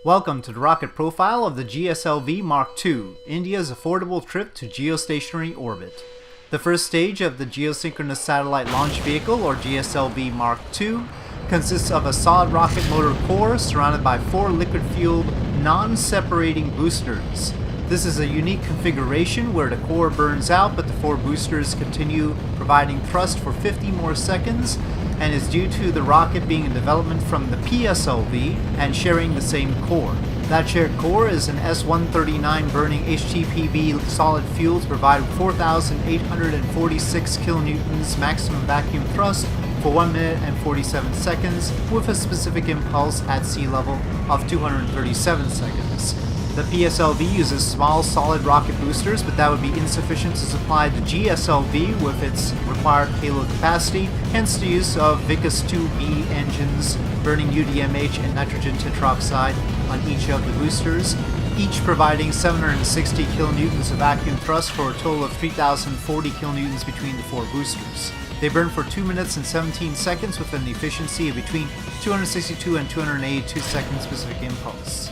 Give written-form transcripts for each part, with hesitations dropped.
Welcome to the rocket profile of the GSLV Mark II, India's affordable trip to geostationary orbit. The first stage of the Geosynchronous Satellite Launch Vehicle, or GSLV Mark II, consists of a solid rocket motor core surrounded by 4 liquid-fueled, non-separating boosters. This is a unique configuration where the core burns out but the 4 boosters continue providing thrust for 50 more seconds, and is due to the rocket being in development from the PSLV and sharing the same core. That shared core is an S139 burning HTPB solid fuel to provide 4,846 kilonewtons maximum vacuum thrust for 1 minute and 47 seconds with a specific impulse at sea level of 237 seconds. The PSLV uses small solid rocket boosters, but that would be insufficient to supply the GSLV with its required payload capacity, hence the use of Vickers 2B engines burning UDMH and nitrogen tetroxide on each of the boosters, each providing 760 kilonewtons of vacuum thrust for a total of 3,040 kilonewtons between the 4 boosters. They burn for 2 minutes and 17 seconds with an efficiency of between 262 and 282 seconds specific impulse.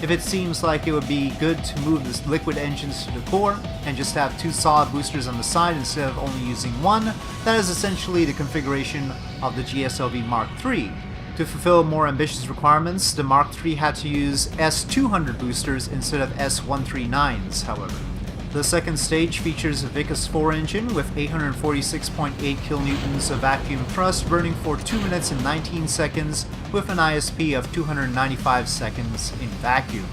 If it seems like it would be good to move the liquid engines to the core and just have 2 solid boosters on the side instead of only using 1, that is essentially the configuration of the GSLV Mark III. To fulfill more ambitious requirements, the Mark III had to use S200 boosters instead of S139s, however. The second stage features a Vickers 4 engine with 846.8 kilonewtons of vacuum thrust burning for 2 minutes and 19 seconds with an ISP of 295 seconds in vacuum.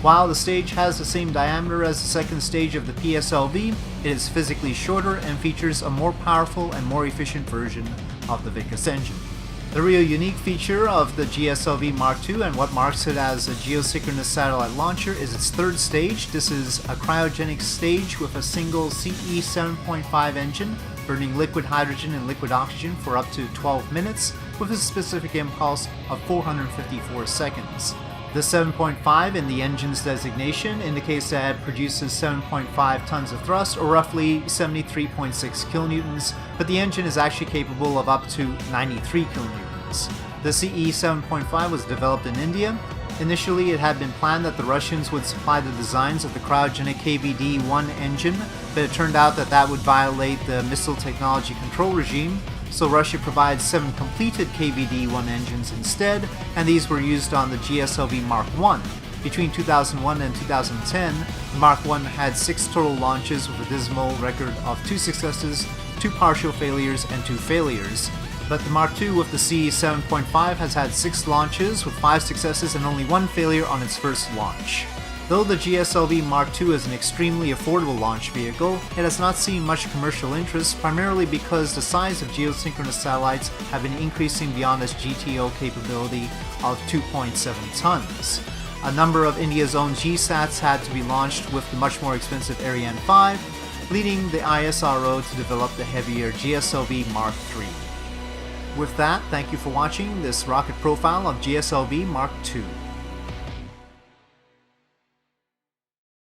While the stage has the same diameter as the second stage of the PSLV, it is physically shorter and features a more powerful and more efficient version of the Vickers engine. The real unique feature of the GSLV Mark II and what marks it as a geosynchronous satellite launcher is its third stage. This is a cryogenic stage with a single CE 7.5 engine burning liquid hydrogen and liquid oxygen for up to 12 minutes with a specific impulse of 454 seconds. The 7.5 in the engine's designation indicates that it produces 7.5 tons of thrust, or roughly 73.6 kilonewtons, but the engine is actually capable of up to 93 kilonewtons. The CE 7.5 was developed in India. Initially, it had been planned that the Russians would supply the designs of the cryogenic KVD-1 engine, but it turned out that that would violate the missile technology control regime, so Russia provides 7 completed KVD-1 engines instead, and these were used on the GSLV Mark I. Between 2001 and 2010, the Mark I had 6 total launches with a dismal record of 2 successes, 2 partial failures, and 2 failures. But the Mark II with the CE 7.5 has had 6 launches with 5 successes and only 1 failure on its first launch. Though the GSLV Mark II is an extremely affordable launch vehicle, it has not seen much commercial interest, primarily because the size of geosynchronous satellites have been increasing beyond its GTO capability of 2.7 tons. A number of India's own GSATs had to be launched with the much more expensive Ariane 5, leading the ISRO to develop the heavier GSLV Mark III. With that, thank you for watching this rocket profile of GSLV Mark II.